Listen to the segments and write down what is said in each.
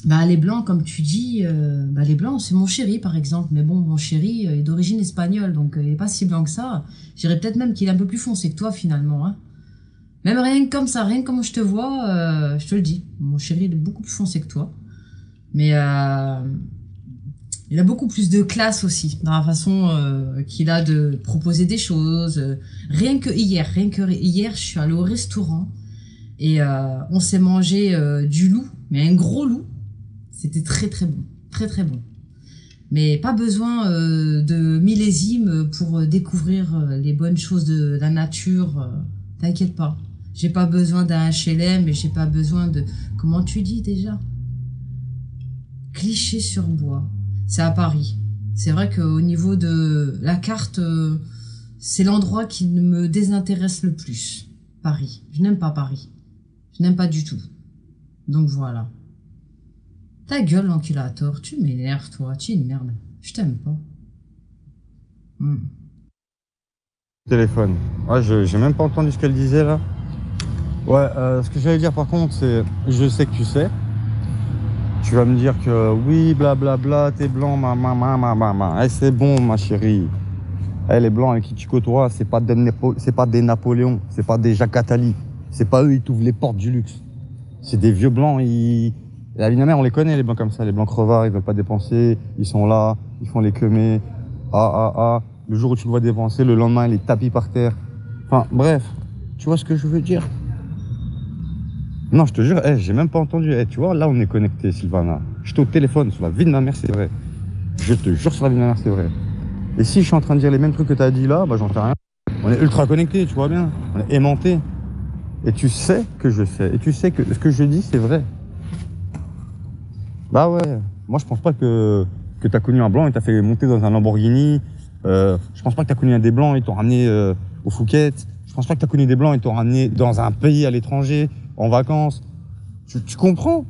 Bah, les blancs, comme tu dis, bah, les blancs, c'est mon chéri, par exemple. Mais bon, mon chéri est d'origine espagnole, donc il est pas si blanc que ça. Je dirais peut-être même qu'il est un peu plus foncé que toi, finalement, hein. Même rien que comme ça, rien que comme je te vois, je te le dis. Mon chéri, il est beaucoup plus foncé que toi. Mais il a beaucoup plus de classe aussi, dans la façon qu'il a de proposer des choses. Rien que hier, je suis allée au restaurant et on s'est mangé du loup, mais un gros loup. C'était très très bon, très très bon. Mais pas besoin de millésime pour découvrir les bonnes choses de la nature. T'inquiète pas. J'ai pas besoin d'un HLM et j'ai pas besoin de... Comment tu dis déjà? Clichy-sur-Bois. C'est à Paris. C'est vrai qu'au niveau de la carte, c'est l'endroit qui me désintéresse le plus. Paris. Je n'aime pas Paris. Je n'aime pas du tout. Donc voilà. Ta gueule, l'enculator. Tu m'énerves, toi. Tu es une merde. Je t'aime pas. Hmm. Téléphone. Ouais, j'ai même pas entendu ce qu'elle disait là. Ouais, ce que j'allais dire par contre, c'est, je sais que tu sais. Tu vas me dire que oui, blablabla, t'es blanc, ma. Eh, c'est bon, ma chérie. Eh, les blancs avec qui tu côtoies, c'est pas des Napoléons, c'est pas des Jacques Attali. C'est pas eux, ils t'ouvrent les portes du luxe. C'est des vieux blancs, ils... La vie de ma mère, on les connaît, les blancs comme ça. Les blancs crevards, ils veulent pas dépenser. Ils sont là, ils font les queumés. Ah. Le jour où tu le vois dépenser, le lendemain, il est tapis par terre. Enfin, bref. Tu vois ce que je veux dire? Non, je te jure, j'ai même pas entendu. Tu vois, là, on est connecté, Sylvana. J'étais au téléphone, sur la vie de ma mère, c'est vrai. Je te jure, sur la vie de ma mère, c'est vrai. Et si je suis en train de dire les mêmes trucs que t'as dit là, bah, j'en sais rien. On est ultra connectés, tu vois bien. On est aimantés. Et tu sais que je sais. Et tu sais que ce que je dis, c'est vrai. Bah ouais. Moi, je pense pas que t'as connu un blanc et t'as fait monter dans un Lamborghini. Je pense pas que t'as connu un des blancs et t'ont ramené au Phuket. Je pense pas que t'as connu des blancs et t'ont ramené dans un pays à l'étranger, en vacances. Tu comprends?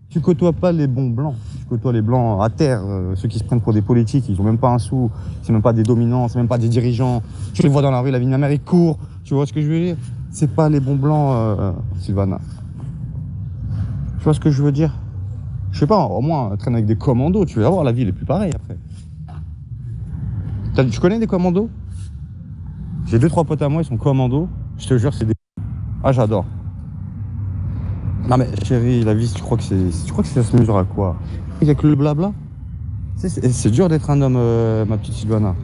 Tu côtoies pas les bons blancs. Tu côtoies les blancs à terre, ceux qui se prennent pour des politiques. Ils ont même pas un sou. C'est même pas des dominants, c'est même pas des dirigeants. Tu les vois dans la rue, la vie de ma mère, ils courent. Tu vois ce que je veux dire? C'est pas les bons blancs, Sylvana. Tu vois ce que je veux dire? Je sais pas, au moins, traîne avec des commandos, tu vas voir, la vie, elle est plus pareille après. Tu connais des commandos? J'ai deux, trois potes à moi, ils sont commandos. Je te jure, c'est des... Ah, j'adore. Non mais, chérie, la vie, tu crois que ça se mesure à quoi? Il y a que le blabla? C'est dur d'être un homme, ma petite Sylvana.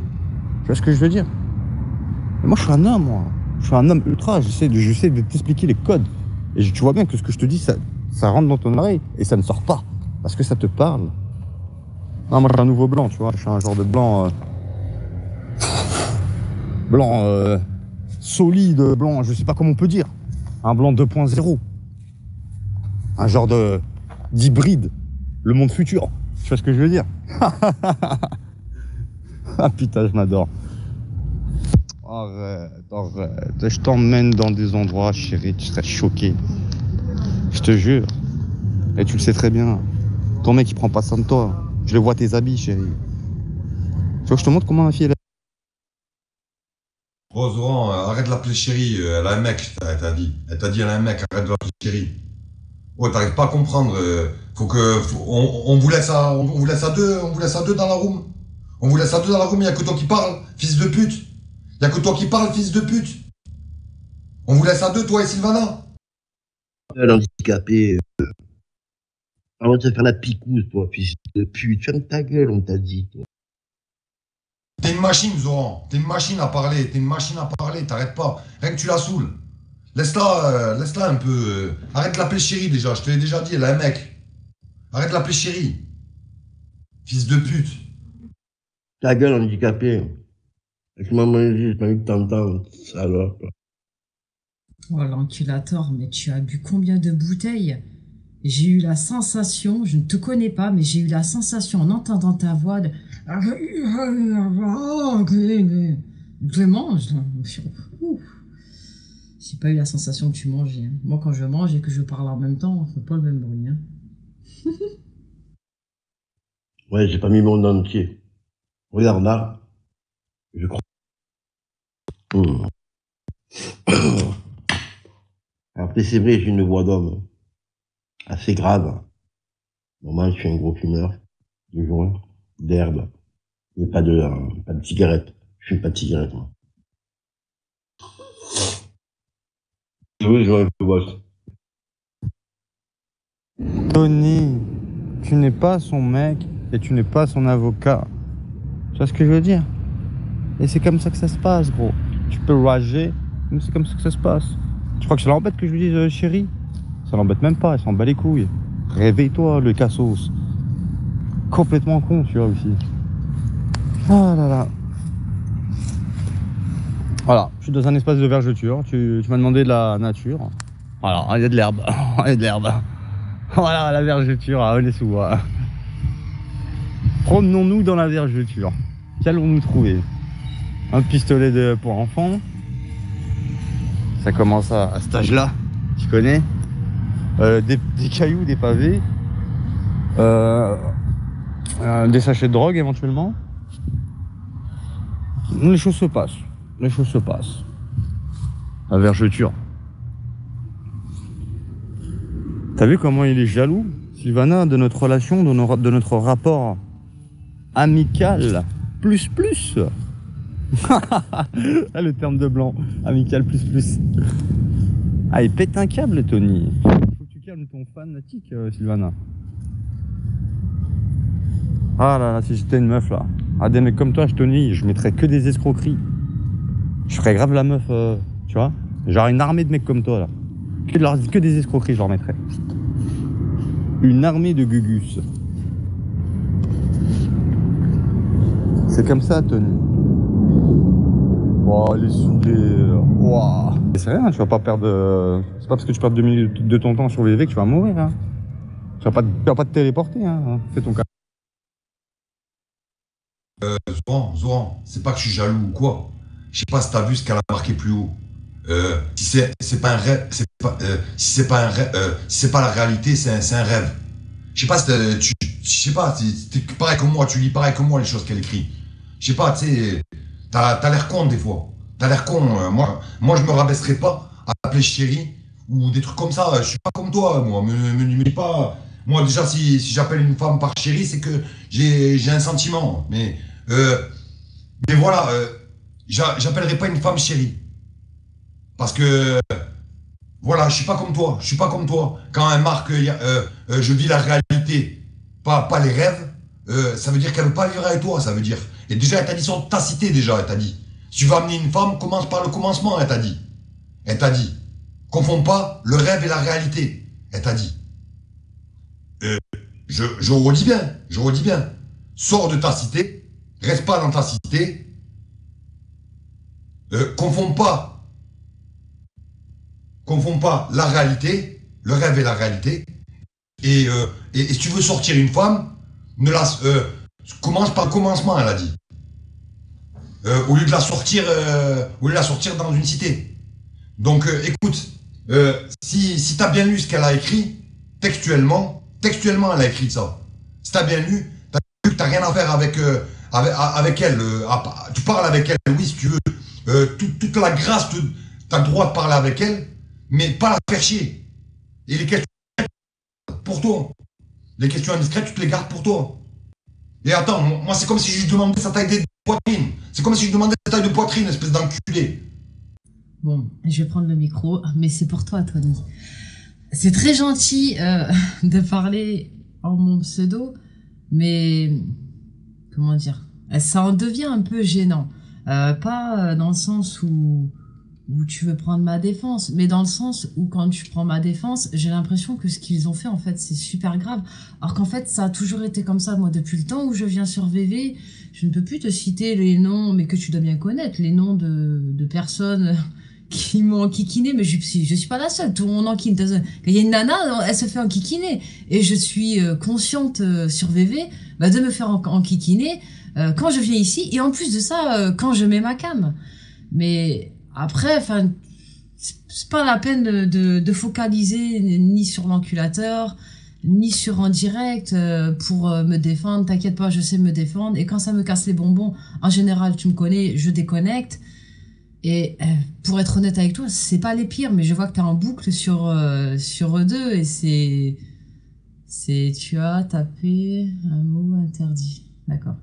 Tu vois ce que je veux dire? Mais moi, je suis un homme, moi. Je suis un homme ultra, j'essaie de t'expliquer les codes. Et tu vois bien que ce que je te dis, ça rentre dans ton oreille et ça ne sort pas. Parce que ça te parle. Non, moi, je suis un nouveau blanc, tu vois. Je suis un genre de blanc... blanc solide, blanc, je sais pas comment on peut dire. Un blanc 2.0. Un genre de d'hybride. Le monde futur. Tu vois ce que je veux dire? Ah putain, je m'adore. Arrête. Je t'emmène dans des endroits, chérie, tu serais choqué. Je te jure. Et tu le sais très bien. Ton mec, il prend pas soin de toi. Je le vois tes habits, chérie. Tu veux que je te montre comment ma fille elle est? Oh, Zoran, arrête de l'appeler chérie, elle a un mec, elle t'a dit. Elle t'a dit, elle a un mec, arrête de l'appeler chérie. Ouais, t'arrives pas à comprendre. On vous laisse on vous laisse à deux, on vous laisse à deux dans la room. On vous laisse à deux dans la room, y a que toi qui parle, fils de pute. Y a que toi qui parle, fils de pute. On vous laisse à deux, toi et Sylvana. L'handicapé, avant de te faire la picouse, toi, fils de pute. Ferme ta gueule, on t'a dit, toi. T'es une machine, Zoran. T'es une machine à parler. T'es une machine à parler. T'arrêtes pas. Rien que tu la saoules. Laisse-la un peu. Arrête de l'appeler chérie déjà. Je te l'ai déjà dit, elle a un mec. Arrête de l'appeler chérie. Fils de pute. Ta gueule, handicapé. Je m'en j'ai pas envie de t'entendre, salope. Oh, l'enculator, mais tu as bu combien de bouteilles? J'ai eu la sensation, je ne te connais pas, mais j'ai eu la sensation en entendant ta voix de... Je mange, là. Ouf. J'ai pas eu la sensation que tu mangeais, hein. Moi, quand je mange et que je parle en même temps, on fait pas le même bruit, hein. Ouais, j'ai pas mis mon entier. Regarde là, je crois. Hum. Après, c'est vrai, j'ai une voix d'homme assez grave. Normal, je suis un gros fumeur de joint, d'herbe, mais pas de cigarette. Je fume pas de cigarette, moi. Oui, je vois un peu boss. Tony, tu n'es pas son mec et tu n'es pas son avocat. Tu vois ce que je veux dire? Et c'est comme ça que ça se passe, gros. Tu peux rager, mais c'est comme ça que ça se passe. Tu crois que ça l'embête que je lui dise chérie? Ça l'embête même pas, elle s'en bat les couilles. Réveille-toi, le cassos. Complètement con, tu vois, aussi. Ah là là. Voilà, je suis dans un espace de vergeture. Tu m'as demandé de la nature. Voilà, il y a de l'herbe. Il y a de l'herbe. Voilà, la vergeture à Aulnay-sous-Bois. Promenons-nous dans la vergeture. Qu'allons-nous trouver? Un pistolet pour enfants. Ça commence à cet âge-là, tu connais. Des cailloux, des pavés. Des sachets de drogue éventuellement. Les choses se passent. Les choses se passent. La vergeture. T'as vu comment il est jaloux, Sylvana, de notre relation, de notre rapport amical plus plus. Ah, le terme de blanc, amical plus plus. Ah, il pète un câble, Tony. Faut que tu calmes ton fanatique, Sylvana. Ah là là, si j'étais une meuf là. Ah, des mecs comme toi, Tony, je mettrais que des escroqueries. Je ferais grave la meuf, tu vois. Genre une armée de mecs comme toi là. Que des escroqueries, je leur mettrais. Une armée de gugus. C'est comme ça, Tony. Oh, les saoulés. Wow. C'est rien, tu vas pas perdre. C'est pas parce que tu perds 2 minutes de ton temps sur VV que tu vas mourir. Hein. Tu vas pas te téléporter. Hein. Fais ton cas. Zoran, c'est pas que je suis jaloux ou quoi. Je sais pas si t'as vu ce qu'elle a marqué plus haut. Si c'est pas un rêve, si c'est pas un rêve, si c'est pas la réalité, c'est un rêve. Je sais pas si je sais pas, t'es pareil que moi, tu lis pareil que moi les choses qu'elle écrit. Je sais pas, tu sais, t'as l'air con des fois. T'as l'air con. Moi, je me rabaisserais pas à t'appeler chérie ou des trucs comme ça. Je suis pas comme toi, moi. Me dis pas. Moi, déjà, si j'appelle une femme par chérie, c'est que j'ai un sentiment. Mais voilà, j'appellerai pas une femme chérie. Parce que, voilà, je suis pas comme toi. Je suis pas comme toi. Quand elle marque, je vis la réalité, pas les rêves, ça veut dire qu'elle veut pas vivre avec toi, ça veut dire. Et déjà, elle t'a dit sur ta cité, déjà, elle t'a dit. Si tu veux amener une femme, commence par le commencement, elle t'a dit. Elle t'a dit. Confonds pas le rêve et la réalité. Elle t'a dit. Je redis bien, je redis bien. Sors de ta cité, reste pas dans ta cité. Confonds pas la réalité, le rêve et la réalité. Et si tu veux sortir une femme, commence par le commencement, elle a dit. Au lieu de la sortir dans une cité. Donc, écoute, si t'as bien lu ce qu'elle a écrit, textuellement, elle a écrit ça. Si t'as bien lu, t'as vu que t'as rien à faire avec elle. Tu parles avec elle, oui, si tu veux. Toute la grâce, t'as le droit de parler avec elle, mais pas la faire chier. Et les questions pour toi. Les questions indiscrètes, tu te les gardes pour toi. Et attends, moi, c'est comme si je lui demandais sa taille de poitrine. C'est comme si je demandais sa taille de poitrine, espèce d'enculé. Bon, je vais prendre le micro, mais c'est pour toi, Tony. C'est très gentil de parler en mon pseudo, mais comment dire, ça en devient un peu gênant. Pas dans le sens où tu veux prendre ma défense, mais dans le sens où quand tu prends ma défense, j'ai l'impression que ce qu'ils ont fait, en fait, c'est super grave. Alors qu'en fait, ça a toujours été comme ça, moi, depuis le temps où je viens sur VV, je ne peux plus te citer les noms, mais que tu dois bien connaître, les noms de personnes qui m'ont enquiquiné, mais je suis pas la seule, tout le monde enquiquine. Quand il y a une nana, elle se fait enquiquiner. Et je suis consciente sur VV de me faire enquiquiner quand je viens ici, et en plus de ça, quand je mets ma cam. Mais après, enfin, c'est pas la peine de focaliser ni sur l'enculateur, ni sur en direct pour me défendre. T'inquiète pas, je sais me défendre. Et quand ça me casse les bonbons, en général, tu me connais, je déconnecte. Et pour être honnête avec toi, c'est pas les pires, mais je vois que t'es en boucle sur eux deux et C'est tu as tapé un mot interdit. D'accord.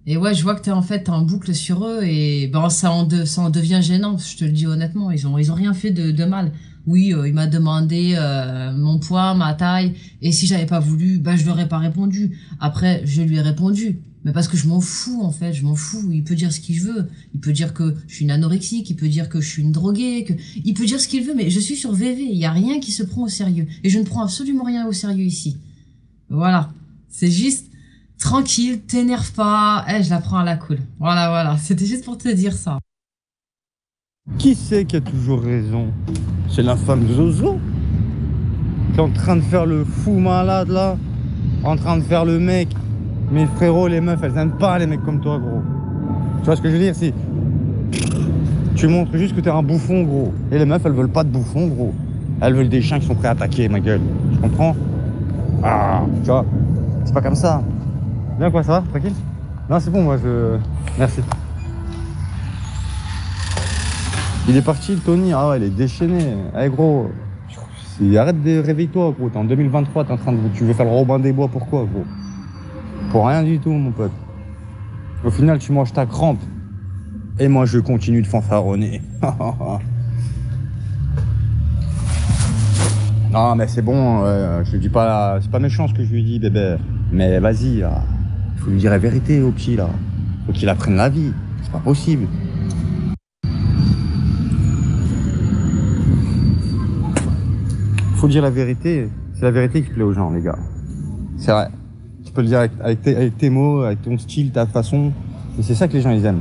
Et ouais, je vois que t'es en fait en boucle sur eux et ben ça en devient gênant, je te le dis honnêtement, ils ont rien fait de mal. Oui, il m'a demandé mon poids, ma taille, et si j'avais pas voulu, ben je lui aurais pas répondu. Après, je lui ai répondu, mais parce que je m'en fous en fait, je m'en fous. Il peut dire ce qu'il veut, il peut dire que je suis une anorexique, il peut dire que je suis une droguée, il peut dire ce qu'il veut, mais je suis sur VV, il y a rien qui se prend au sérieux, et je ne prends absolument rien au sérieux ici. Voilà, c'est juste tranquille, t'énerve pas, je la prends à la cool. Voilà, voilà, c'était juste pour te dire ça. Qui c'est qui a toujours raison? C'est la femme Zozo qui est en train de faire le fou malade là, en train de faire le mec. Mais frérot, les meufs, elles aiment pas les mecs comme toi, gros. Tu vois ce que je veux dire? Si tu montres juste que t'es un bouffon, gros. Et les meufs, elles veulent pas de bouffon, gros. Elles veulent des chiens qui sont prêts à attaquer, ma gueule. Tu comprends? Ah, tu vois, c'est pas comme ça. Bien quoi, ça va? Tranquille? Non, c'est bon, moi je... Merci. Il est parti, le Tony. Ah ouais, il est déchaîné. Allez, gros. Arrête de réveiller-toi, gros. T'es en 2023, t'es en train de... Tu veux faire le Robin des Bois, pourquoi, gros? Pour rien du tout, mon pote. Au final, tu manges ta crampe. Et moi, je continue de fanfaronner. Non, mais c'est bon. Je lui dis pas... C'est pas méchant ce que je lui dis, bébé. Mais vas-y, il faut lui dire la vérité au petit, là. Faut qu'il apprenne la vie. C'est pas possible. Faut dire la vérité. C'est la vérité qui plaît aux gens, les gars. C'est vrai. Tu peux le dire avec tes mots, avec ton style, ta façon. Et c'est ça que les gens, ils aiment.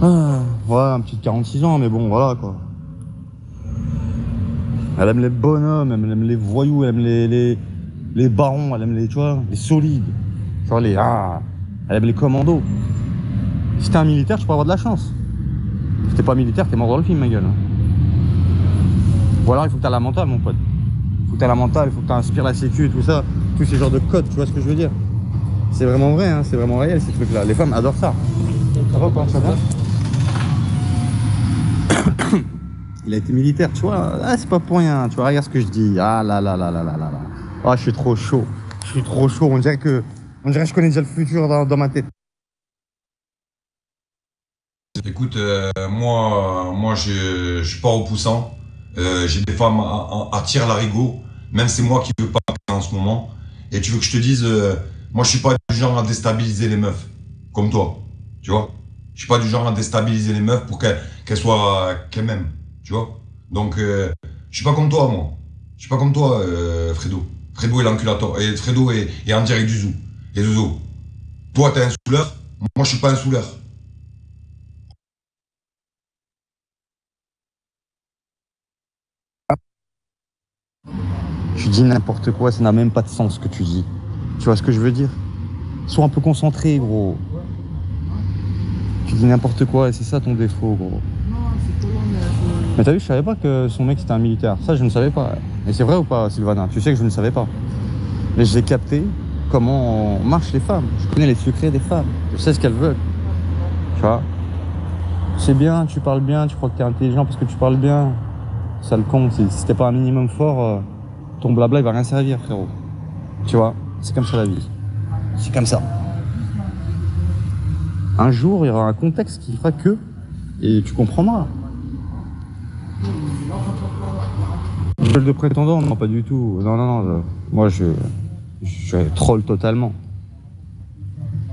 Ah, ouais, un petit 46 ans, mais bon, voilà, quoi. Elle aime les bonhommes, elle aime les voyous, elle aime les barons, elle aime les, tu vois, les solides. Tu vois, elle aime les commandos. Si t'es un militaire, tu peux avoir de la chance. Si t'es pas militaire, t'es mort dans le film, ma gueule. Ou alors, il faut que t'aies la mentale, mon pote. Il faut que t'aies la mentale, il faut que t'inspires la sécu et tout ça. Tous ces genres de codes, tu vois ce que je veux dire? C'est vraiment vrai, hein, c'est vraiment réel, ces trucs-là. Les femmes adorent ça. Ça va, quoi, ça va? Il a été militaire, tu vois. Ah, c'est pas pour rien, tu vois, regarde ce que je dis. Ah là là là là là là là. Ah, je suis trop chaud. Je suis trop chaud. On dirait que je connais déjà le futur dans ma tête. Écoute, moi, je suis pas repoussant. J'ai des femmes à tir larigot. Même c'est moi qui veux pas en ce moment. Et tu veux que je te dise, moi, je suis pas du genre à déstabiliser les meufs, comme toi. Tu vois? Je suis pas du genre à déstabiliser les meufs pour qu'elles m'aiment. Tu vois? Donc, je suis pas comme toi, moi. Je suis pas comme toi, Fredo. Fredo est l'enculateur. Et Fredo est en direct du zoo. Et Zozo, toi, t'es un saouleur. Moi, je suis pas un saouleur. Tu dis n'importe quoi, ça n'a même pas de sens ce que tu dis. Tu vois ce que je veux dire? Sois un peu concentré, gros. Tu dis n'importe quoi et c'est ça ton défaut, gros. Mais t'as vu, je savais pas que son mec c'était un militaire. Ça, je ne savais pas. Et c'est vrai ou pas, Sylvana? Tu sais que je ne savais pas. Mais j'ai capté comment marchent les femmes. Je connais les secrets des femmes. Je sais ce qu'elles veulent. Tu vois? C'est bien, tu parles bien, tu crois que t'es intelligent parce que tu parles bien. Ça le compte. Si t'es pas un minimum fort, ton blabla il va rien servir, frérot. Tu vois? C'est comme ça la vie. C'est comme ça. Un jour, il y aura un contexte qui fera que, et tu comprendras. Gueule de prétendant, non, pas du tout. Non, non, non. Moi, je troll totalement.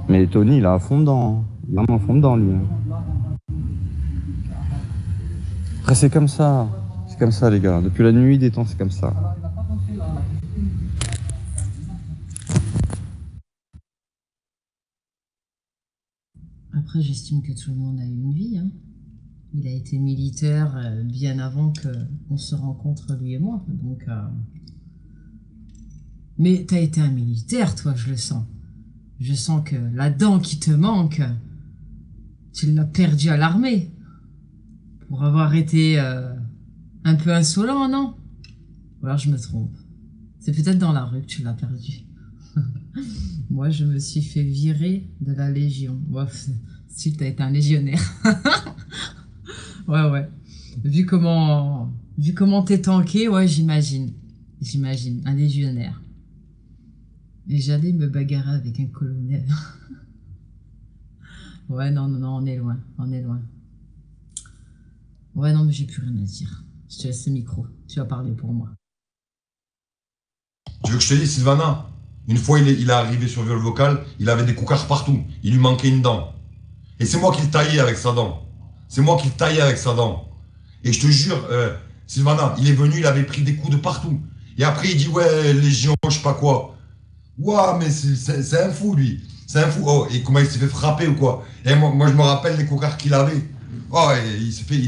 Mais Tony, il est à fond dedans. Il est vraiment à fond dedans, lui. Après, c'est comme ça. C'est comme ça, les gars. Depuis la nuit des temps, c'est comme ça. Après, j'estime que tout le monde a eu une vie, hein. Il a été militaire bien avant qu'on se rencontre, lui et moi. Donc, mais t'as été un militaire, toi, je le sens. Je sens que la dent qui te manque, tu l'as perdue à l'armée. Pour avoir été un peu insolent, non? Ou alors je me trompe. C'est peut-être dans la rue que tu l'as perdue. Moi, je me suis fait virer de la Légion. Bref, si t'as été un légionnaire. Ouais, ouais. Vu comment t'es tanké, ouais, j'imagine. J'imagine, un légionnaire. Et j'allais me bagarrer avec un colonel. Ouais, non, non, non, on est loin, on est loin. Ouais, non, mais j'ai plus rien à dire. Je te laisse le micro, tu vas parler pour moi. Tu veux que je te dise, Sylvana? Une fois, il est arrivé sur viol vocal, il avait des coucards partout. Il lui manquait une dent. Et c'est moi qui le taillais avec sa dent. C'est moi qui le taillais avec sa dent. Et je te jure, Sylvana, il est venu, il avait pris des coups de partout. Et après, il dit, ouais, Légion, je sais pas quoi. Ouah, mais c'est un fou, lui. C'est un fou. Oh, et comment il s'est fait frapper ou quoi? Et moi je me rappelle les coucards qu'il avait. Oh, et il s'est fait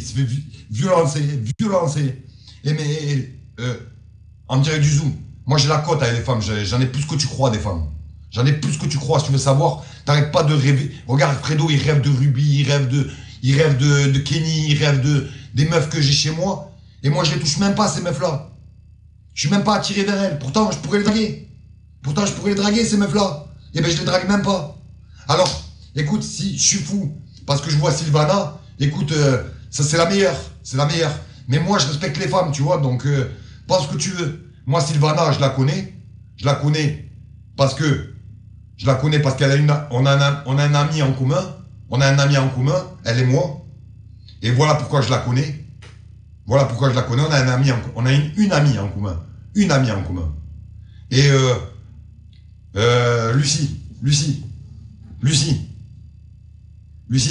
violencer. Et mais, on dirait du zoom. Moi, j'ai la cote avec les femmes. J'en ai plus que tu crois des femmes. J'en ai plus que tu crois. Si tu veux savoir, t'arrêtes pas de rêver. Regarde, Fredo, il rêve de Ruby, il rêve de Kenny, il rêve des meufs que j'ai chez moi. Et moi, je les touche même pas, ces meufs-là. Je suis même pas attiré vers elles. Pourtant, je pourrais les draguer, ces meufs-là. Et ben, je les drague même pas. Alors, écoute, si je suis fou, parce que je vois Sylvana, écoute, ça, c'est la meilleure. C'est la meilleure. Mais moi, je respecte les femmes, tu vois. Donc, pense ce que tu veux. Moi, Sylvana, je la connais. Je la connais parce que qu'elle a on a un ami en commun. On a un ami en commun, elle et moi. Et voilà pourquoi je la connais. Voilà pourquoi je la connais. On a une amie en commun. Une amie en commun. Et Lucie,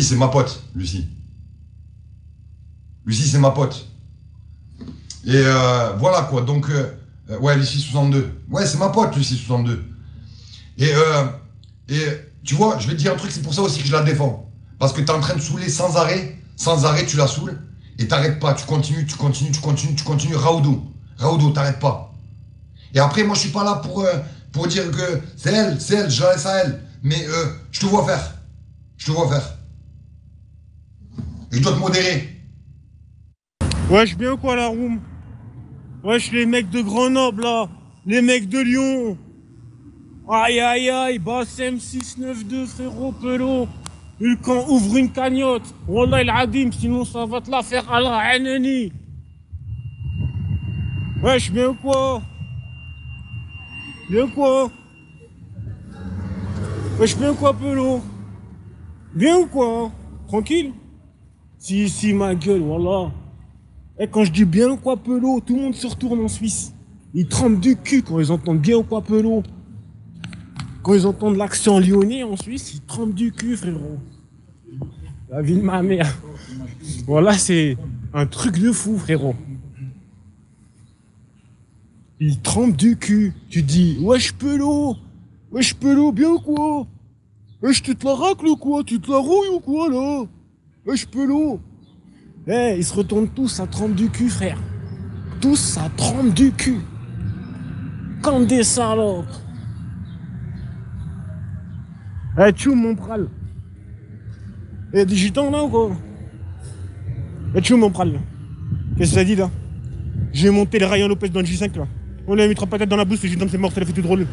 c'est ma pote, Lucie, c'est ma pote. Et voilà quoi, donc, ouais, Lucie 62. Ouais, c'est ma pote, Lucie 62. Et tu vois, je vais te dire un truc, c'est pour ça aussi que je la défends. Parce que t'es en train de saouler sans arrêt, tu la saoules, et t'arrêtes pas, tu continues. Raoudou, t'arrêtes pas. Et après, moi, je suis pas là pour dire que c'est elle, je la laisse à elle. Mais je te vois faire. Et je dois te modérer. Wesh, bien quoi la room? Wesh, les mecs de Grenoble là, les mecs de Lyon. Aïe aïe aïe, Bassem 692 frérot Pelot. Le camp ouvre une cagnotte. Wallah el Adim, sinon ça va te la faire à la Hanani. Wesh, bien quoi? Bien quoi? Wesh, bien quoi Pelot? Bien ou quoi? Tranquille? Si, ma gueule, voilà. Et quand je dis bien ou quoi Pelot, tout le monde se retourne en Suisse. Ils tremblent du cul quand ils entendent bien ou quoi Pelot. Quand ils entendent l'accent lyonnais en Suisse, ils tremblent du cul, frérot. La vie de ma mère. Voilà, c'est un truc de fou, frérot. Ils tremblent du cul. Tu dis, wesh Pelot, bien ou quoi? Wesh, tu te la racles ou quoi? Tu te la rouilles ou quoi, là? Wesh Pelot. Eh, ils se retournent tous, ça tremble du cul, frère. Tous, ça tremble du cul. Comme des salopes. Eh, tchou, mon pral. Eh, des gitans, là, ou quoi? Eh, tchou, mon pral. Qu'est-ce que ça dit, là? J'ai monté les Ryan Lopez dans le J5, là. On l'a mis trois patates dans la bouche, le gitan, c'est mort, ça l'a fait tout drôle.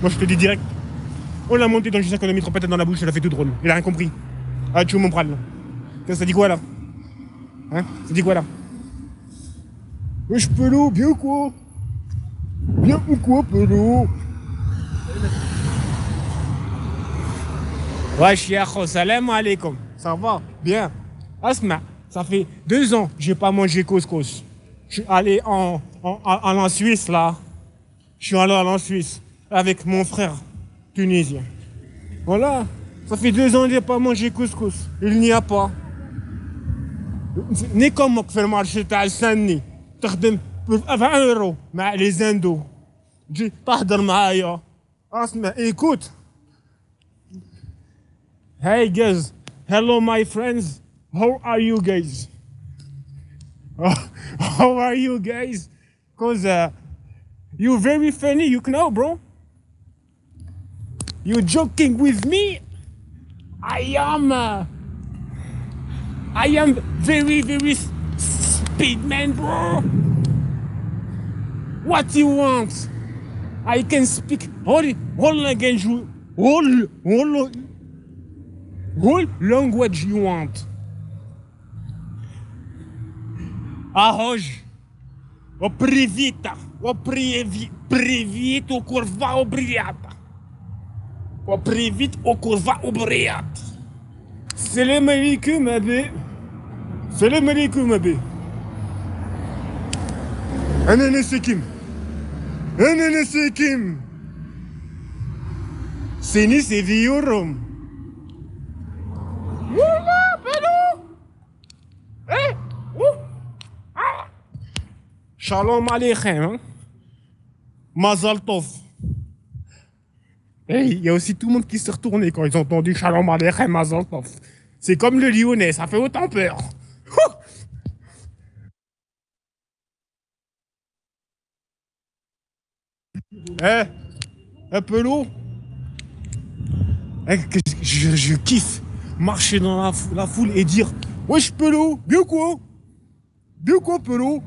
Moi, je te dis direct. On l'a monté dans le J5, on a mis trois patates dans la bouche, ça l'a fait tout drôle. Il a rien compris. Ah, tchou, mon pral. Qu'est-ce que ça dit quoi, là? Hein? Ça dit quoi là? Wesh Pelot, bien ou quoi? Bien ou quoi Pelot? Wesh yakho, salam alaikum. Ça va? Bien. Asma, ça fait 2 ans que j'ai pas mangé couscous. Je suis allé en Suisse là. Je suis allé en Suisse avec mon frère tunisien. Voilà. Ça fait 2 ans que j'ai pas mangé couscous. Il n'y a pas. Ni comme في المارشي تاع السني تخدم ب 20 يورو مع لي زاندو تجي تهضر معايا اسمع écoute. Hey guys, hello my friends, how are you guys? How are you guys? Cause you're very funny, you know, bro. You joking with me? I am very, very speed man, bro. What you want? I can speak whole language you want. Arroz. Oprivita, oprivito curva obriata. Oprivit o curva obriata. Salam alaikum abi. Salam alaikum abi. Anana sekim. Anana sekim. Seni seviyorum. Valla Pelou. Shalom aleichem, hein? Mazal tov. Il y a aussi tout le monde qui s'est retourné quand ils ont entendu Shalom aleichem, Mazal tov. C'est comme le Lyonnais, ça fait autant peur. Un peu l'eau. Je kiffe marcher dans la foule et dire wesh Pelou, bien quoi? Bien quoi Pelou?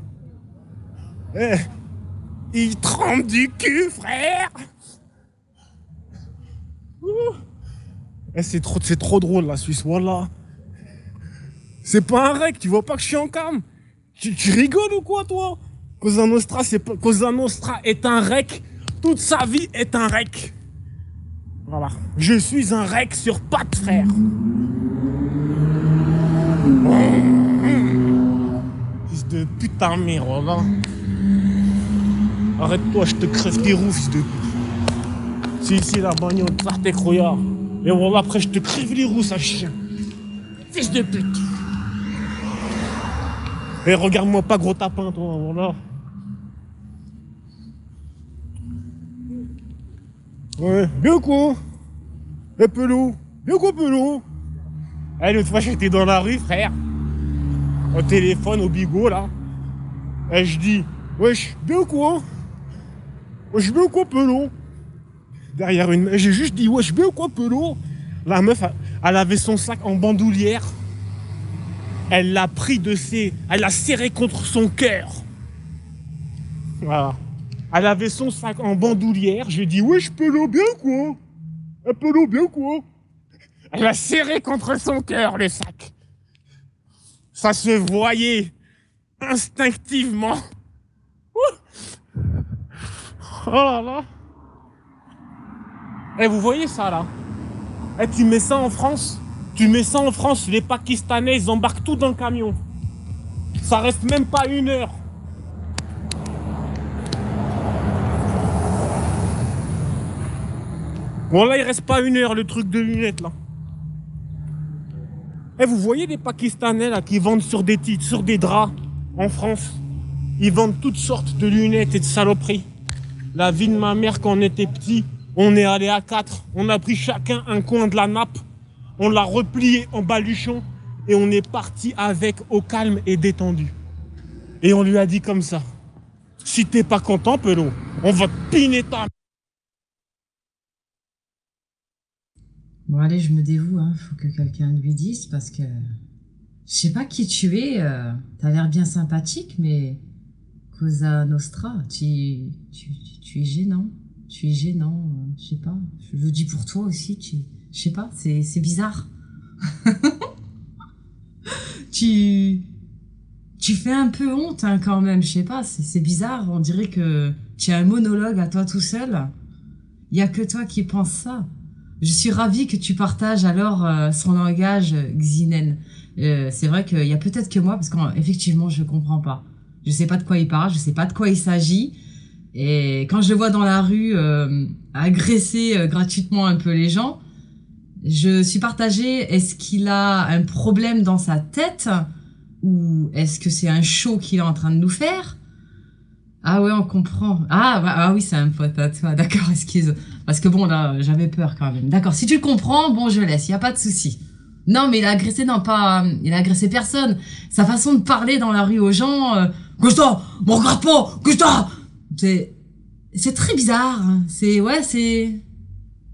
Il trempe du cul, frère. C'est trop drôle la Suisse, voilà. C'est pas un rec, tu vois pas que je suis en calme. Tu rigoles ou quoi toi? Cosa Nostra est un rec. Toute sa vie est un rec. Voilà. Je suis un rec sur pattes, frère. Fils de putain de merde, voilà. Arrête-toi, je te crève tes roues, fils de pute. C'est ici la bagnole, ça t'es croyard. Et voilà, après je te crève les roues, ça chien. Fils de pute. Et regarde-moi pas, gros tapin, toi, voilà. Ouais, bien quoi? Et Pelou, bien quoi Pelou? L'autre fois j'étais dans la rue, frère. Au téléphone, au bigot, là. Et je dis, wesh, bien quoi? Wesh, bien quoi Pelou? Derrière une main, j'ai juste dit, wesh, bien quoi Pelou? La meuf, elle avait son sac en bandoulière. Elle l'a pris elle l'a serré contre son cœur. Voilà. Elle avait son sac en bandoulière. J'ai dit, wesh, Pelou, bien quoi? Pelou, bien quoi? Elle l'a serré contre son cœur, le sac. Ça se voyait instinctivement. Oh là là. Et vous voyez ça là? Et tu mets ça en France? Tu mets ça en France, les Pakistanais, ils embarquent tout dans le camion. Ça reste même pas 1 heure. Bon là, il reste pas 1 heure le truc de lunettes là. Et vous voyez les Pakistanais là qui vendent sur des titres, sur des draps en France. Ils vendent toutes sortes de lunettes et de saloperies. La vie de ma mère quand on était petit, on est allé à 4. On a pris chacun un coin de la nappe. On l'a replié en baluchon et on est parti avec au calme et détendu. Et on lui a dit comme ça. Si t'es pas content, Pelou, on va te piner ta... Bon allez, je me dévoue, hein. Faut que quelqu'un lui dise parce que... Je sais pas qui tu es, t'as l'air bien sympathique, mais... Cosa Nostra, tu es gênant. Tu es gênant, je sais pas. Je le dis pour toi aussi, je sais pas, c'est bizarre. tu fais un peu honte hein, quand même, je sais pas, c'est bizarre. On dirait que tu as un monologue à toi tout seul. Il y a que toi qui penses ça. Je suis ravie que tu partages alors son langage Xinen. C'est vrai qu'il y a peut-être que moi, parce qu'effectivement, je comprends pas. Je sais pas de quoi il parle, je sais pas de quoi il s'agit. Et quand je le vois dans la rue agresser gratuitement un peu les gens, je suis partagée. Est-ce qu'il a un problème dans sa tête ou est-ce que c'est un show qu'il est en train de nous faire? Ah ouais, on comprend. Ah oui, c'est un pote à toi. D'accord, excuse. Parce que bon, là, j'avais peur quand même. D'accord, si tu le comprends, bon, je laisse, y a pas de souci. Non, mais il a agressé, il a agressé personne. Sa façon de parler dans la rue aux gens, Costa, me regarde pas, Costa! C'est très bizarre. Hein.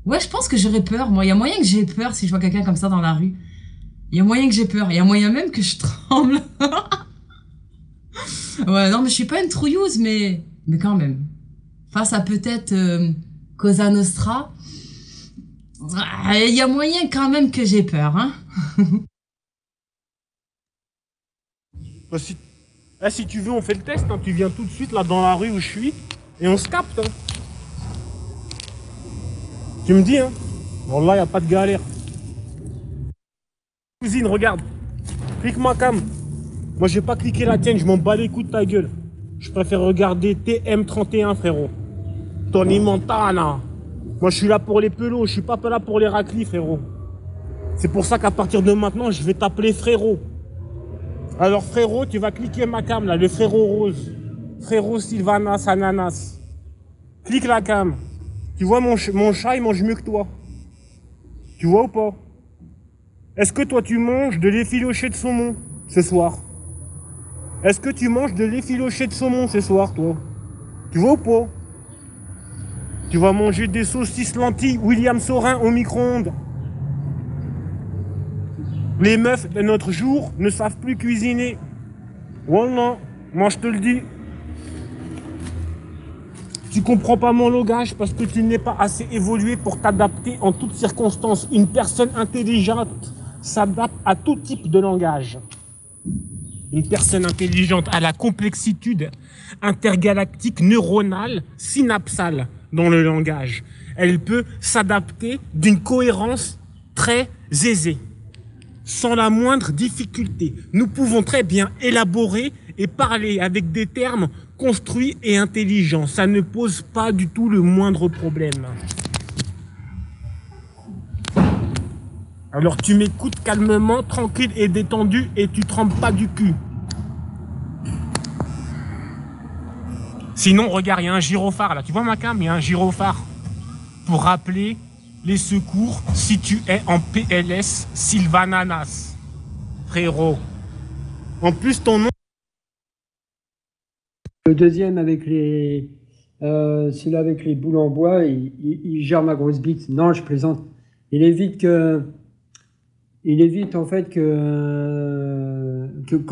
Ouais, je pense que j'aurais peur, moi. Il y a moyen que j'ai peur si je vois quelqu'un comme ça dans la rue. Il y a moyen que j'ai peur. Il y a moyen même que je tremble. Ouais, non, mais je suis pas une trouilleuse, mais quand même. Face à peut-être Cosa Nostra, il y a moyen quand même que j'ai peur, hein. Eh, si tu veux, on fait le test. Hein. Tu viens tout de suite là dans la rue où je suis et on se capte. Hein. Tu me dis, hein. Bon, là, il n'y a pas de galère. Cousine, regarde. Clique ma cam. Moi, j'ai pas cliqué la tienne. Je m'en bats les coups de ta gueule. Je préfère regarder TM31, frérot. Tony Montana. Moi, je suis là pour les pelots. Je suis pas là pour les raclis, frérot. C'est pour ça qu'à partir de maintenant, je vais t'appeler frérot. Alors, frérot, tu vas cliquer ma cam, là. Le frérot rose. Frérot Sylvanas Ananas. Clique la cam. Tu vois, mon chat, il mange mieux que toi. Tu vois ou pas? Est-ce que toi, tu manges de l'effiloché de saumon ce soir? Est-ce que tu manges de l'effiloché de saumon ce soir, toi? Tu vois ou pas? Tu vas manger des saucisses lentilles William Saurin au micro-ondes. Les meufs de notre jour ne savent plus cuisiner. Voilà, moi je te le dis. Tu comprends pas mon langage parce que tu n'es pas assez évolué pour t'adapter en toutes circonstances. Une personne intelligente s'adapte à tout type de langage. Une personne intelligente a la complexitude intergalactique neuronale synapsale dans le langage. Elle peut s'adapter d'une cohérence très aisée, sans la moindre difficulté. Nous pouvons très bien élaborer et parler avec des termes construits et intelligents. Ça ne pose pas du tout le moindre problème. Alors tu m'écoutes calmement, tranquille et détendu et tu trembles pas du cul. Sinon, regarde, il y a un gyrophare là. Tu vois ma cam? Il y a un gyrophare pour rappeler les secours si tu es en PLS Sylvananas. Frérot. En plus, ton nom... Le deuxième avec les... celui-là avec les boules en bois, il gère ma grosse bite. Non, je plaisante. Il évite en fait que quand